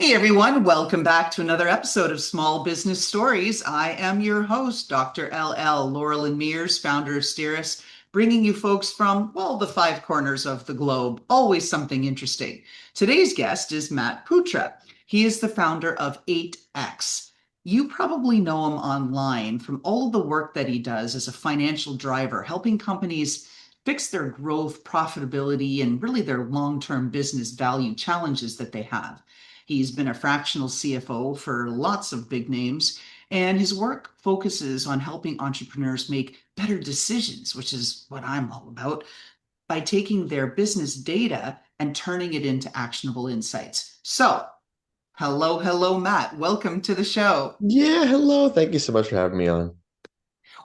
Hey everyone, welcome back to another episode of Small Business Stories. I am your host, Dr. LL Loralyn Mears, founder of Steeris, bringing you folks from, well, the five corners of the globe, always something interesting. Today's guest is Matt Putra. He is the founder of 8X. You probably know him online from all of the work that he does as a financial driver, helping companies fix their growth, profitability, and really their long-term business value challenges that they have. He's been a fractional CFO for lots of big names, and his work focuses on helping entrepreneurs make better decisions, which is what I'm all about, by taking their business data and turning it into actionable insights. So, hello, Matt. Welcome to the show. Yeah, hello. Thank you so much for having me on.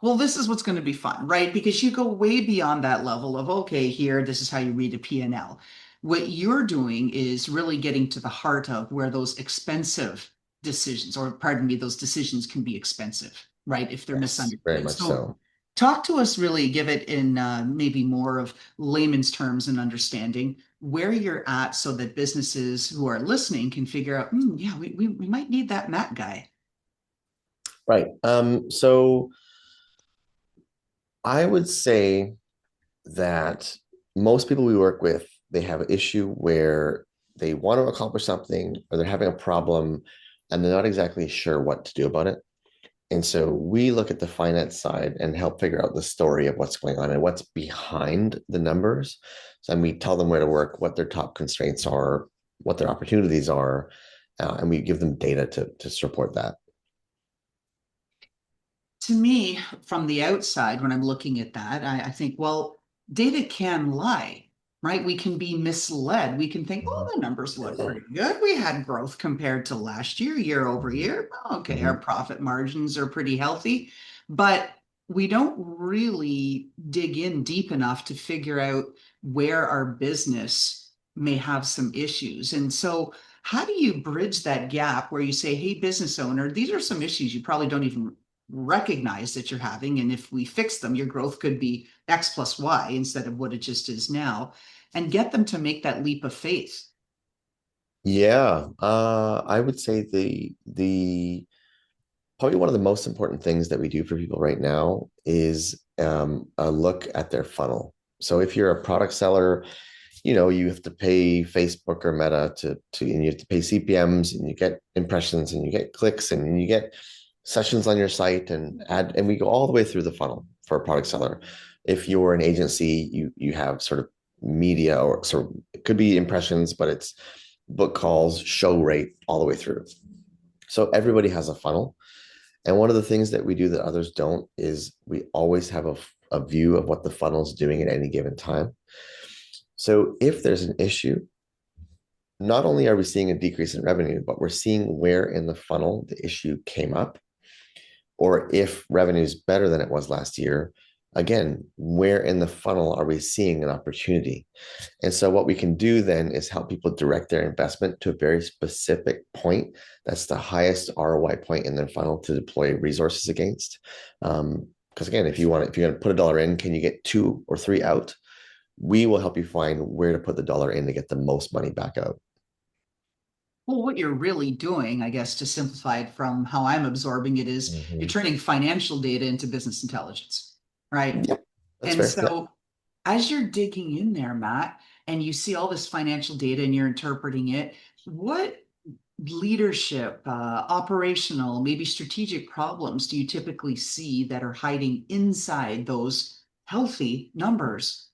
Well, this is what's going to be fun, right? Because you go way beyond that level of, okay, here, this is how you read a P&L. What you're doing is really getting to the heart of where those expensive decisions, or pardon me, those decisions can be expensive, right? If they're Yes, very misunderstood. much So so. talk to us really, give it in maybe more of layman's terms and understanding where you're at so that businesses who are listening can figure out, yeah, we might need that Matt guy. Right. So I would say that most people we work with, they have an issue where they want to accomplish something or they're having a problem and they're not exactly sure what to do about it. And so we look at the finance side and help figure out the story of what's going on and what's behind the numbers. So, and we tell them where to work, what their top constraints are, what their opportunities are, and we give them data to support that. To me, from the outside, when I'm looking at that, I think, well, data can lie, right? We can be misled. We can think, oh, Mhm. the numbers look pretty good. We had growth compared to last year, year over year. Okay, our Mhm. profit margins are pretty healthy, but we don't really dig in deep enough to figure out where our business may have some issues. And so, how do you bridge that gap where you say, hey, business owner, these are some issues you probably don't even recognize that you're having. And if we fix them, your growth could be X plus Y instead of what it just is now, and get them to make that leap of faith. Yeah, I would say the probably one of the most important things that we do for people right now is a look at their funnel. So if you're a product seller, you have to pay Facebook or Meta and you have to pay CPMs and you get impressions and you get clicks and you get sessions on your site and we go all the way through the funnel for a product seller. If you're an agency, you have sort of media or sort of it could be impressions, but it's book calls, show rate all the way through. So everybody has a funnel. And one of the things that we do that others don't is we always have a view of what the funnel is doing at any given time. So if there's an issue, not only are we seeing a decrease in revenue, but we're seeing where in the funnel the issue came up, or if revenue is better than it was last year, again, where in the funnel are we seeing an opportunity? And so what we can do then is help people direct their investment to a very specific point that's the highest ROI point in their funnel to deploy resources against. Because again, if you're going to put a dollar in, can you get two or three out? We will help you find where to put the dollar in to get the most money back out. Well, what you're really doing, I guess, to simplify it from how I'm absorbing it, is you're Mhm. turning financial data into business intelligence, right? Yep, that's And fair. Yep. so as you're digging in there, Matt, and you see all this financial data and you're interpreting it, what leadership, operational, maybe strategic problems do you typically see that are hiding inside those healthy numbers?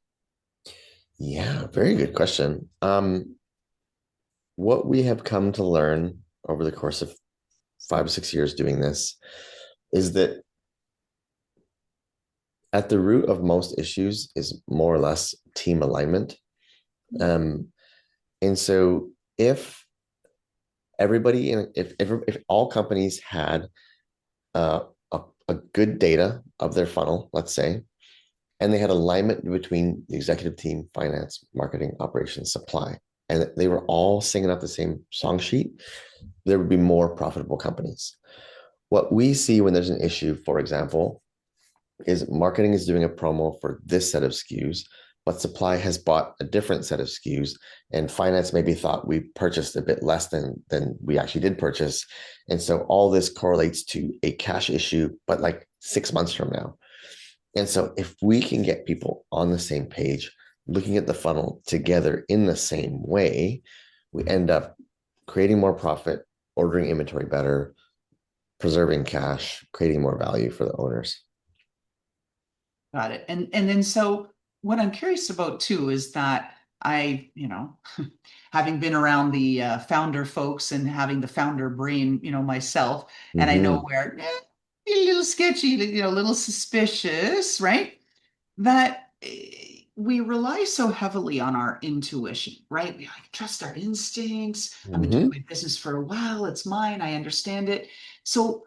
Yeah, very good question. What we have come to learn over the course of 5 or 6 years doing this is that at the root of most issues is more or less team alignment. Um, and so if if all companies had uh, a good data of their funnel, let's say, and they had alignment between the executive team, finance, marketing, operations, supply, and they were all singing up the same song sheet, there would be more profitable companies. What we see when there's an issue, for example, is marketing is doing a promo for this set of SKUs, but supply has bought a different set of SKUs, and finance maybe thought we purchased a bit less than we actually did purchase. And so all this correlates to a cash issue, but like 6 months from now. And so if we can get people on the same page, looking at the funnel together in the same way, we end up creating more profit, ordering inventory better, preserving cash, creating more value for the owners. Got it. And then so what I'm curious about too is that having been around the founder folks and having the founder brain, myself, and I know Mm-hmm. where be a little sketchy, a little suspicious, right? That we rely so heavily on our intuition, right? We like trust our instincts. I've been doing Mm-hmm. my business for a while. It's mine. I understand it. So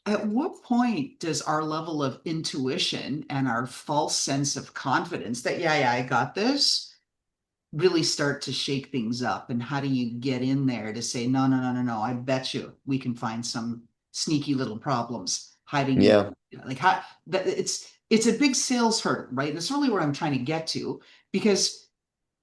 at what point does our level of intuition and our false sense of confidence that, yeah, I got this, really start to shake things up? And how do you get in there to say, no, no, no, no, no, I bet you we can find some sneaky little problems hiding in, Yeah. like how that it's a big sales hurdle, right? And that's really where I'm trying to get to, because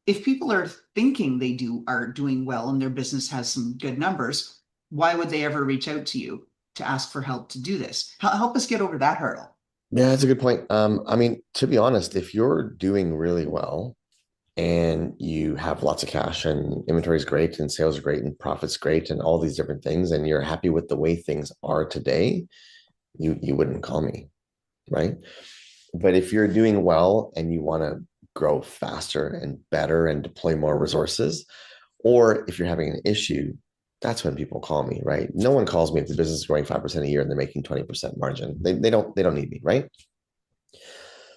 if people are thinking are doing well and their business has some good numbers, why would they ever reach out to you to ask for help to do this? Help us get over that hurdle. Yeah, that's a good point. I mean, to be honest, if you're doing really well and you have lots of cash and inventory is great and sales are great and profits great and all these different things, and you're happy with the way things are today, you wouldn't call me, right? But if you're doing well and you want to grow faster and better and deploy more resources, or if you're having an issue, that's when people call me, right? No one calls me if the business is growing 5% a year and they're making 20% margin. They don't need me, right?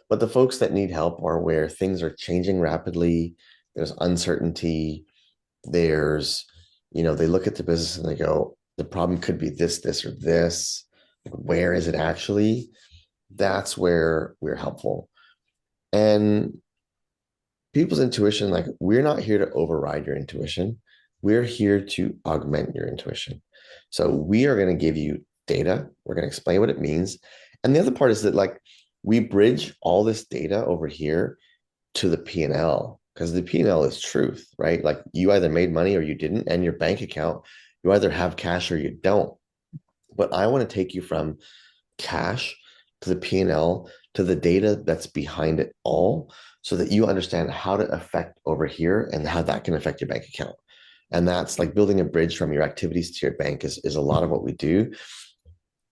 But the folks that need help are where things are changing rapidly. There's uncertainty. There's, they look at the business and they go, the problem could be this, or this. Where is it actually? That's where we're helpful. And people's intuition, like we're not here to override your intuition. We're here to augment your intuition. So we are going to give you data. We're going to explain what it means. And the other part is that like we bridge all this data over here to the P&L, because the P&L is truth, right? Like you either made money or you didn't, and your bank account, you either have cash or you don't. But I want to take you from cash to the P&L to the data that's behind it all, so that you understand how to affect over here and how that can affect your bank account. And that's like building a bridge from your activities to your bank is a lot of what we do,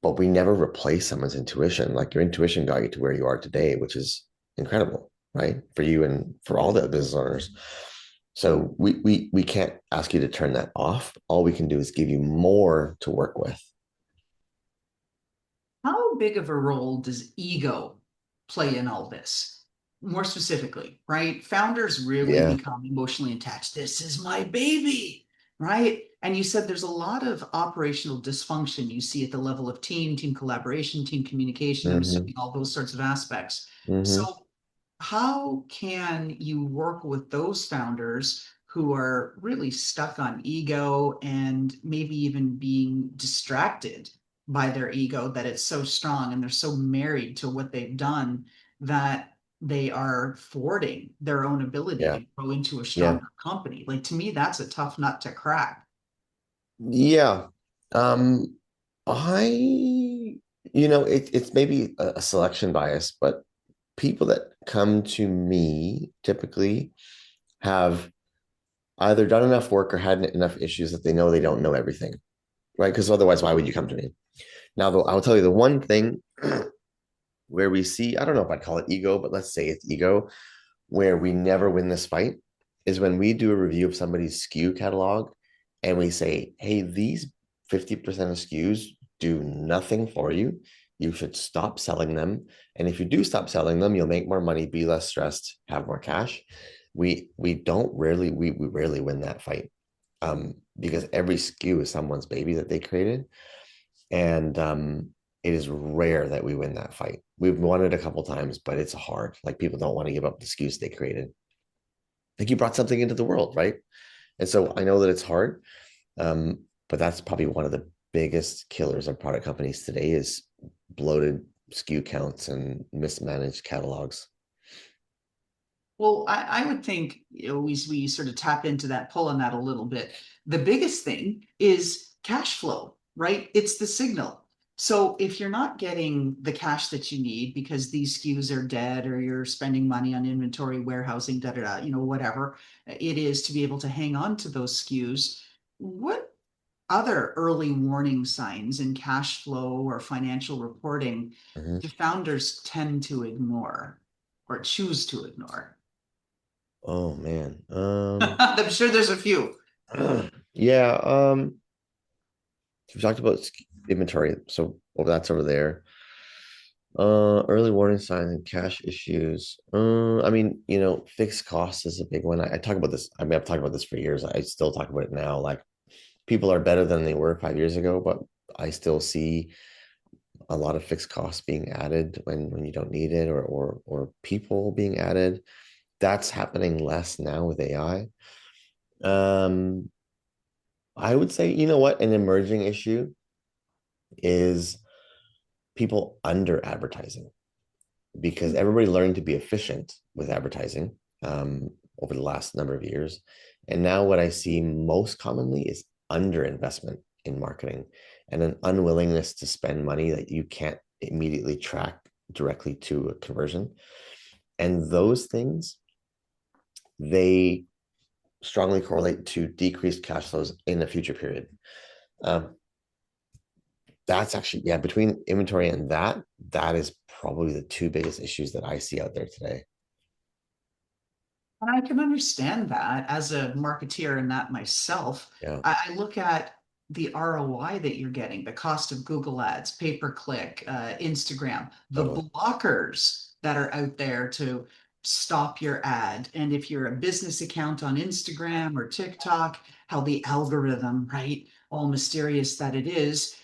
but we never replace someone's intuition. Like your intuition got you to where you are today, which is incredible, right? For you and for all the business owners. So we can't ask you to turn that off. All we can do is give you more to work with. How big of a role does ego play in all this? More specifically, right? Founders really Yeah. become emotionally attached. This is my baby, right? And you said there's a lot of operational dysfunction you see at the level of team collaboration, team communication, I'm Mm-hmm. assuming all those sorts of aspects. Mm-hmm. So how can you work with those founders who are really stuck on ego and maybe even being distracted by their ego, that it's so strong and they're so married to what they've done that they are thwarting their own ability Yeah. to grow into a Yeah. stronger company? Like, to me, that's a tough nut to crack. Yeah. Um, it's maybe a selection bias, but people that come to me typically have either done enough work or had enough issues that they know they don't know everything, right? Because otherwise, why would you come to me? Now, though, I'll tell you the one thing where we see, I don't know if I'd call it ego, but let's say it's ego, where we never win this fight is when we do a review of somebody's SKU catalog and we say, hey, these 50% of SKUs do nothing for you. You should stop selling them. And if you do stop selling them, you'll make more money, be less stressed, have more cash. We rarely win that fight, because every SKU is someone's baby that they created. And it is rare that we win that fight. We've won it a couple times, but it's hard. Like people don't want to give up the SKUs they created. Like you brought something into the world, right? And so I know that it's hard, but that's probably one of the biggest killers of product companies today is bloated SKU counts and mismanaged catalogs. Well, I would think, we sort of tap into that, pull on that a little bit. The biggest thing is cash flow, right? It's the signal. So if you're not getting the cash that you need because these SKUs are dead or you're spending money on inventory, warehousing, da da da, whatever it is to be able to hang on to those SKUs, what other early warning signs in cash flow or financial reporting Mhm. do founders tend to ignore or choose to ignore? Oh man. I'm sure there's a few. Yeah, we talked about inventory, so that's over there. Early warning signs and cash issues. I mean, fixed costs is a big one. I talk about this. I mean, I've talked about this for years. I still talk about it now. Like people are better than they were 5 years ago, but I still see a lot of fixed costs being added when you don't need it, or people being added. That's happening less now with AI. Um, I would say, you know what, an emerging issue is people under advertising because everybody learned to be efficient with advertising over the last number of years. And now what I see most commonly is underinvestment in marketing and an unwillingness to spend money that you can't immediately track directly to a conversion. And those things, they strongly correlate to decreased cash flows in the future period. Um, that's actually, yeah, between inventory and that is probably the two biggest issues that I see out there today. And I can understand that as a marketeer and that myself. Yeah, I look at the ROI that you're getting, the cost of Google ads, pay per click, Instagram, the totally. blockers that are out there to stop your ad. And if you're a business account on Instagram or TikTok, how the algorithm, right, all mysterious that it is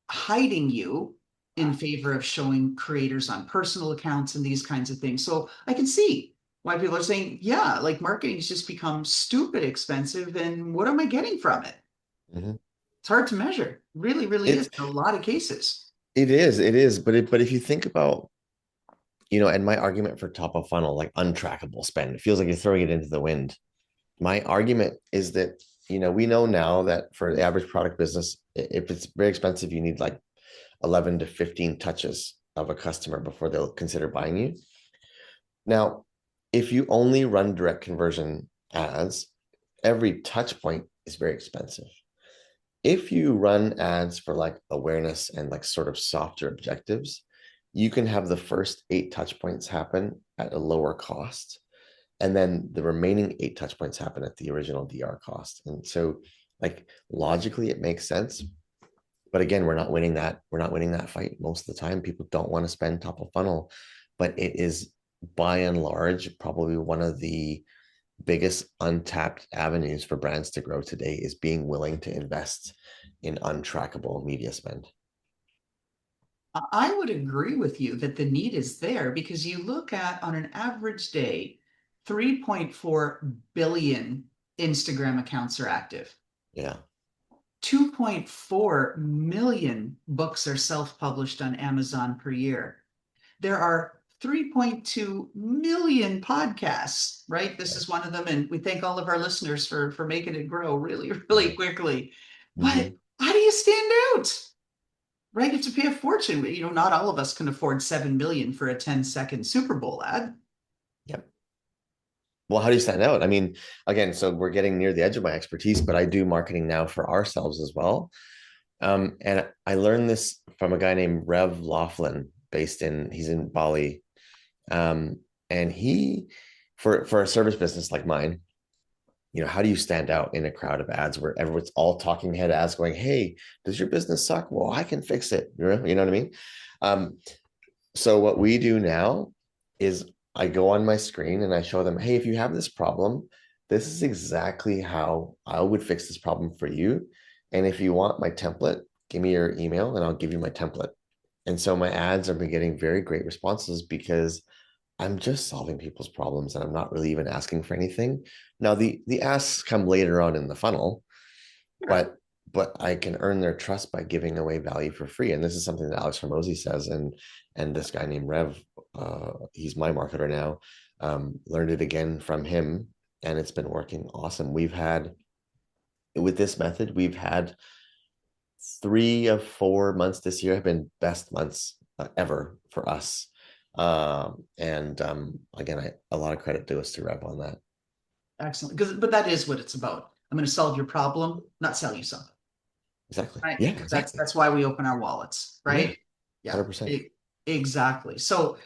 hiding you in favor of showing creators on personal accounts and these kinds of things. So I can see why people are saying, yeah, like marketing's just become stupid expensive, and what am I getting from it? Mhm. It's hard to measure. Really, really is It's in a lot of cases. it is, but if you think about, and my argument for top of funnel, like untrackable spend, it feels like you're throwing it into the wind. My argument is that, we know now that for the average product business, if it's very expensive, you need like 11 to 15 touches of a customer before they'll consider buying you. Now, if you only run direct conversion ads, every touch point is very expensive. If you run ads for like awareness and like sort of softer objectives, you can have the first 8 touch points happen at a lower cost. And then the remaining 8 touch points happen at the original DR cost. And so, like, logically, it makes sense. But again, we're not winning that. We're not winning that fight most of the time. People don't want to spend top of funnel, but it is by and large probably one of the biggest untapped avenues for brands to grow today is being willing to invest in untrackable media spend. I would agree with you that the need is there because you look at on an average day, 3.4 billion Instagram accounts are active. Yeah. 2.4 million books are self-published on Amazon per year. There are 3.2 million podcasts, right? This is one of them. And we thank all of our listeners for making it grow really, really quickly. But Mm-hmm. how do you stand out? Right? You have to pay a fortune. Not all of us can afford 7 million for a 10-second Super Bowl ad. Yep. Well, how do you stand out? I mean, again, so we're getting near the edge of my expertise, but I do marketing now for ourselves as well. And I learned this from a guy named Rev Laughlin, he's in Bali. Um, and for a service business like mine, how do you stand out in a crowd of ads where everyone's all talking head ads going, hey, does your business suck? Well, I can fix it. You know what I mean? Um, so what we do now is I go on my screen and I show them, hey, if you have this problem, this is exactly how I would fix this problem for you. And if you want my template, give me your email and I'll give you my template. And so my ads have been getting very great responses because I'm just solving people's problems and I'm not really even asking for anything. Now the asks come later on in the funnel, Sure. but I can earn their trust by giving away value for free. And this is something that Alex Hormozy says, and this guy named Rev, he's my marketer now. Learned it again from him, and it's been working awesome. With this method, we've had 3 of 4 months this year have been best months ever for us. And again, a lot of credit to us to Rev on that. Excellent. But that is what it's about. I'm going to solve your problem, not sell you something. Exactly. Right? Yeah, Because exactly. that's why we open our wallets, Yeah, right? Yeah, 100%. exactly. So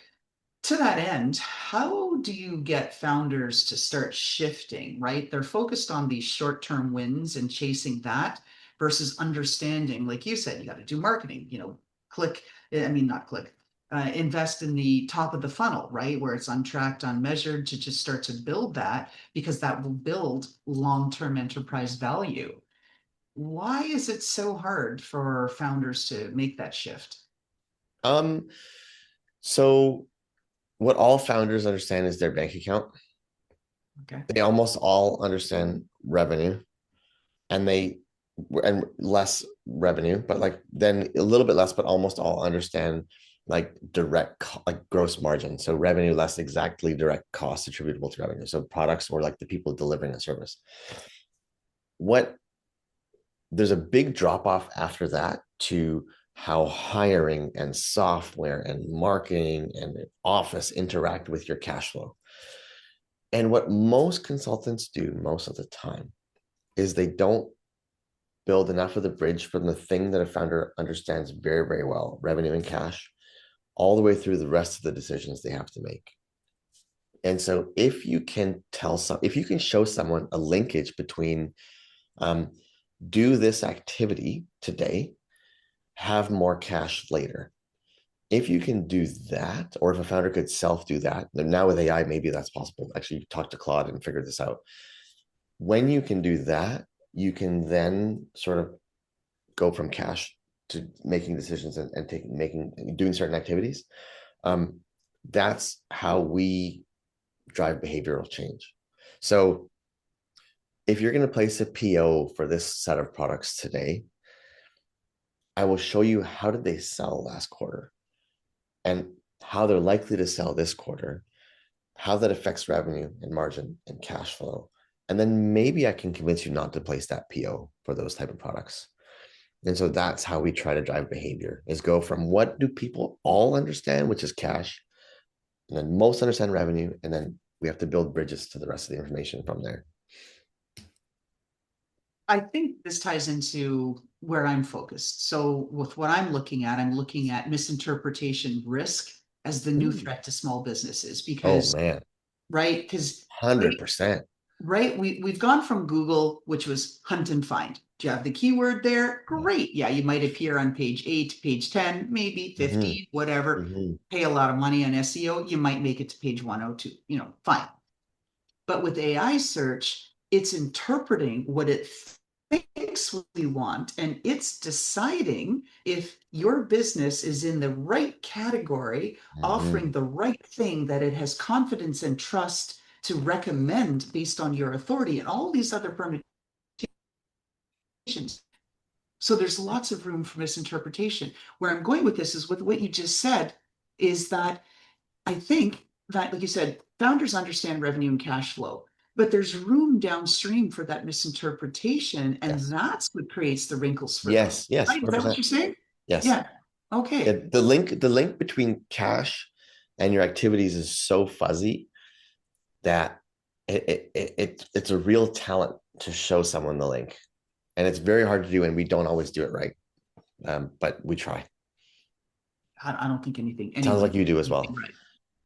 to that end, how do you get founders to start shifting, right? They're focused on these short-term wins and chasing that versus understanding, like you said, you got to do marketing, click, I mean, not click, invest in the top of the funnel, right? Where it's untracked, unmeasured to just start to build that because that will build long-term enterprise value. Why is it so hard for founders to make that shift? Um, so what all founders understand is their bank account. Okay. They almost all understand revenue, and less revenue, but like then a little bit less, but almost all understand like like gross margin. So revenue less exactly direct costs attributable to revenue. So products or like the people delivering a service. What There's a big drop off after that to how hiring and software and marketing and office interact with your cash flow. And what most consultants do most of the time is they don't build enough of the bridge from the thing that a founder understands very, very well, revenue and cash, all the way through the rest of the decisions they have to make. And so if you can show someone a linkage between um, do this activity today, have more cash later. If you can do that, or if a founder could self do that, now with AI, maybe that's possible. Actually, talk to Claude and figure this out. When you can do that, you can then sort of go from cash to making decisions and doing certain activities. Um, that's how we drive behavioral change. So if you're going to place a PO for this set of products today, I will show you how did they sell last quarter and how they're likely to sell this quarter, how that affects revenue and margin and cash flow. And then maybe I can convince you not to place that PO for those type of products. And so that's how we try to drive behavior is go from what do people all understand, which is cash, and then most understand revenue, and then we have to build bridges to the rest of the information from there. I think this ties into where I'm focused. So, with what I'm looking at misinterpretation risk as the new Ooh. threat to small businesses Oh because, man, right? Because, right, 100%. right, we've gone from Google, which was hunt and find. Do you have the keyword there? Great. Yeah, you might appear on page 8, page 10, maybe Mm-hmm. 15, whatever. Mm-hmm. Pay a lot of money on SEO, you might make it to page 102, fine. But with AI search, it's interpreting what it thinks we want, and it's deciding if your business is in the right category, Mm-hmm. offering the right thing that it has confidence and trust to recommend based on your authority and all these other permutations. So there's lots of room for misinterpretation. Where I'm going with this is with what you just said, is that I think that, like you said, founders understand revenue and cash flow, but there's room downstream for that misinterpretation, and Yes. that's what creates the wrinkles for them. Yes. Yes. Right? Is that what 100%. you're saying? Yes. Yeah. Yeah, Okay. the link between cash and your activities is so fuzzy that it's a real talent to show someone the link, and it's very hard to do, and we don't always do it right. But we try. I don't think Sounds anyone like you do as can do well. right.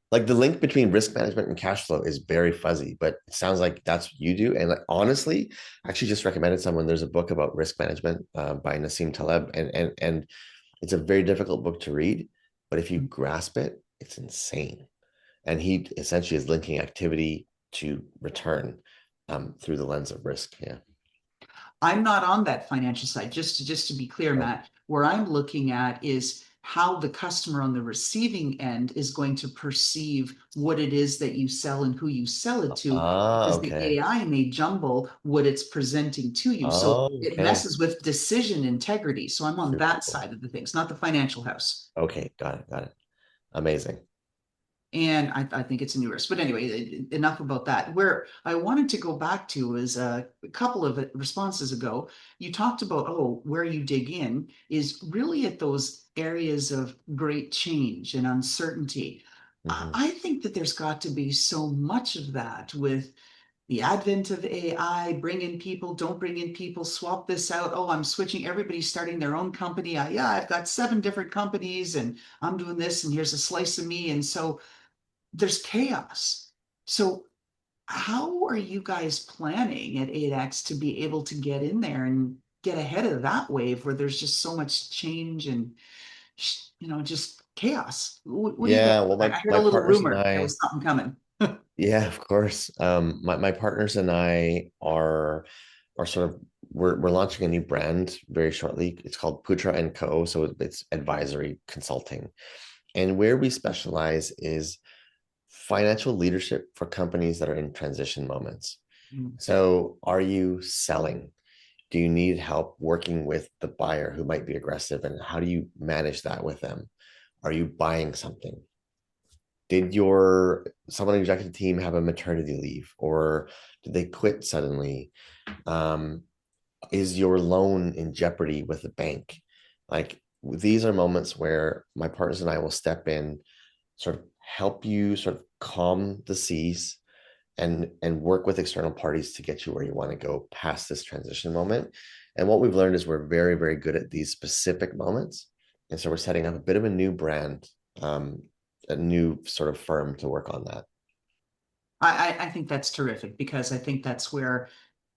Like the link between risk management and cash flow is very fuzzy, but it sounds like that's what you do. And like, honestly, I actually just recommended someone. There's a book about risk management by Nassim Taleb, and it's a very difficult book to read, but if you grasp it, it's insane. And he essentially is linking activity to return through the lens of risk. Yeah. I'm not on that financial side. Just to be clear, Oh. Matt, where I'm looking at is how the customer on the receiving end is going to perceive what it is that you sell and who you sell it to, because the Okay. AI may jumble what it's presenting to you. So Oh, it okay. messes with decision integrity. So I'm on Super that cool. side of the things, not the financial house. Okay, got it, got it. Amazing. And I think it's a new risk. But anyway, enough about that. Where I wanted to go back to is a couple of responses ago. You talked about, oh, where you dig in is really at those areas of great change and uncertainty. Mhm. I think that there's got to be so much of that with the advent of AI, bring in people, don't bring in people, swap this out. Oh, I'm switching. Everybody's starting their own company. Yeah, I've got 7 different companies and I'm doing this and here's a slice of me. And so there's chaos. So how are you guys planning at 8X to be able to get in there and get ahead of that wave where there's just so much change and just chaos? What do you got? Yeah, well, I heard my a little partners and rumor there I, was something coming. yeah, of course. My partners and I are sort of we're launching a new brand very shortly. It's called Putra and Co. So it's advisory consulting. And where we specialize is financial leadership for companies that are in transition moments. Mm. So are you selling? Do you need help working with the buyer who might be aggressive? And how do you manage that with them? Are you buying something? Did your someone on the executive team have a maternity leave, or did they quit suddenly? Um, is your loan in jeopardy with the bank? Like, these are moments where my partners and I will step in, sort of help you sort of calm the seas and work with external parties to get you where you want to go past this transition moment. And what we've learned is we're very, very good at these specific moments. And so we're setting up a bit of a new brand, a new sort of firm to work on that. I think that's terrific because I think that's where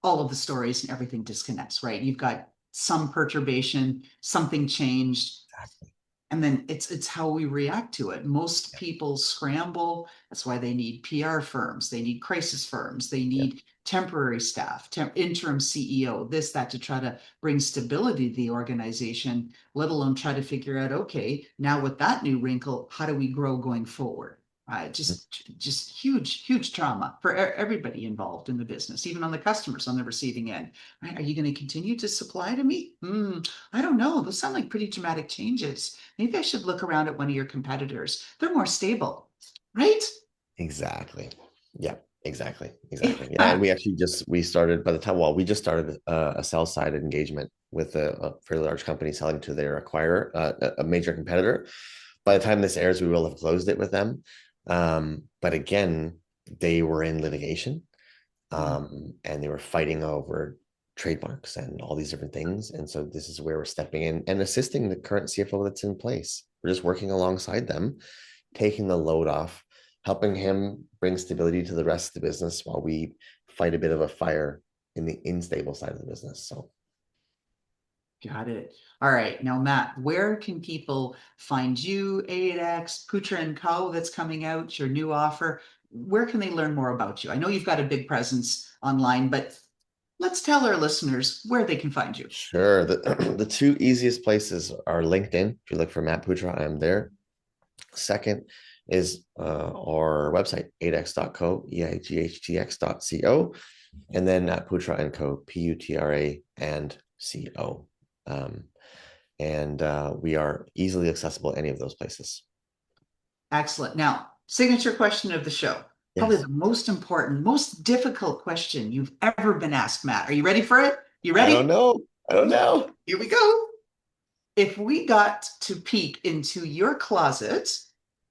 all of the stories and everything disconnects, right? You've got some perturbation, something changed, Exactly. and then it's how we react to it. Most people scramble. That's why they need PR firms, they need crisis firms, they Yeah. need temporary staff, interim CEO, this, that, to try to bring stability to the organization, let alone try to figure out, okay, now with that new wrinkle, how do we grow going forward? Just huge trauma for everybody involved in the business, even on the customers on the receiving end. Right? Are you going to continue to supply to me? I don't know. Those sound like pretty dramatic changes. Maybe I should look around at one of your competitors. They're more stable, right? Exactly. Yeah, exactly. Yeah, and Yeah. we actually we started by the time, well, we just started a sell side engagement with a fairly large company selling to their acquirer, a major competitor. By the time this airs, we will have closed it with them. But again, they were in litigation, and they were fighting over trademarks and all these different things. And so this is where we're stepping in and assisting the current CFO that's in place. We're just working alongside them, taking the load off, helping him bring stability to the rest of the business while we fight a bit of a fire in the unstable side of the business. So Got it. All right. Now, Matt, where can people find you, 8X, Putra and Co. that's coming out, your new offer? Where can they learn more about you? I know you've got a big presence online, but let's tell our listeners where they can find you. sure, the two easiest places are LinkedIn. If you look for Matt Putra, I'm there. Second is our website, 8x.co, EIGHTX.co, and then at Putra and Co, Putra and CO. Um, and we are easily accessible any of those places. Excellent. Now, signature question of the show. Probably Yes. the most important, most difficult question you've ever been asked, Matt. Are you ready for it? You I don't ready? know. I don't know. Here we go. If we got to peek into your closet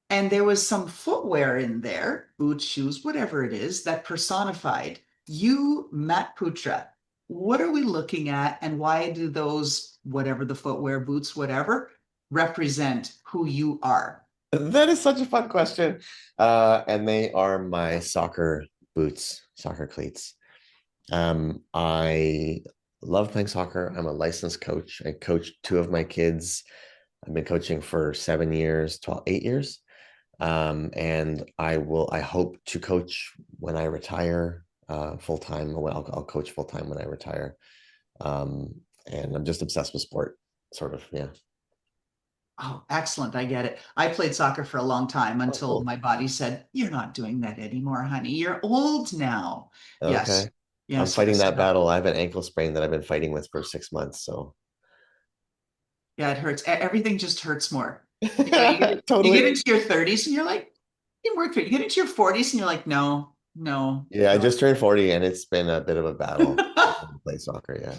and there was some footwear in there, boots, shoes, whatever it is, that personified you, Matt Putra, what are we looking at and why do those, whatever the footwear, boots, whatever, represent who you are? That is such a fun question. And they are my soccer boots, soccer cleats. I love playing soccer. I'm a licensed coach. I coach two of my kids. I've been coaching for 7 years, 12, 8 years. And I hope to coach when I retire full time. Well, I'll coach full time when I retire. Um, and I'm just obsessed with sport, sort of. Yeah. Oh, excellent. I get it. I played soccer for a long time Oh, until cool. my body said, "You're not doing that anymore, honey. You're old now." Okay. Yes. I'm Yes, fighting yes. that battle. I have an ankle sprain that I've been fighting with for 6 months. So Yeah, it hurts. Everything just hurts more. You know, you get totally. into your 30s and you're like, It worked for you. You get into your 40s and you're like, no, no, Yeah, I no. just turned 40 and it's been a bit of a battle to play soccer. Yeah,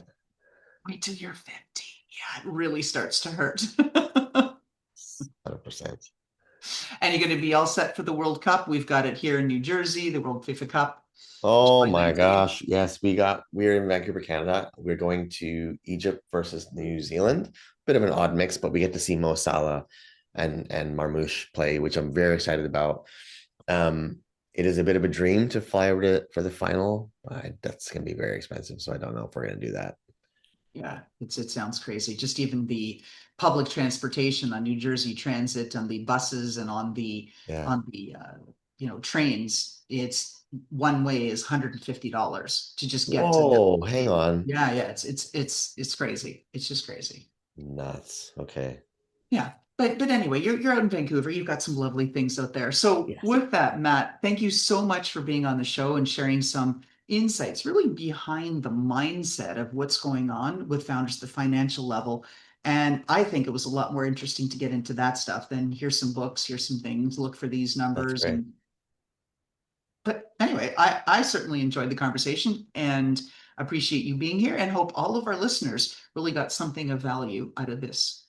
Wait till you're 50. Yeah, it really starts to hurt. 100%. And you're going to be all set for the World Cup. We've got it here in New Jersey, the World FIFA Cup, Oh July my 19th. gosh. Yes, we're in Vancouver, Canada. We're going to Egypt versus New Zealand. Bit of an odd mix, but we get to see Mo Salah and Marmoush play, which I'm very excited about. Um, it is a bit of a dream to fly over for the final. That's going to be very expensive, so I don't know if we're going to do that. Yeah, it sounds crazy. Just even the public transportation on New Jersey Transit, on the buses and Yeah. on the trains, it's one way is $150 to just get to the Whoa, hang on. yeah, yeah, it's crazy. It's just crazy. Nuts. Okay. Yeah. But anyway, you're out in Vancouver. You've got some lovely things out there. So Yes. with that, Matt, thank you so much for being on the show and sharing some insights really behind the mindset of what's going on with founders at the financial level. And I think it was a lot more interesting to get into that stuff than here's some books, here's some things, look for these That's numbers. great. And but anyway, I certainly enjoyed the conversation and appreciate you being here and hope all of our listeners really got something of value out of this.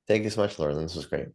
Thank you so much, Lauren. This was great.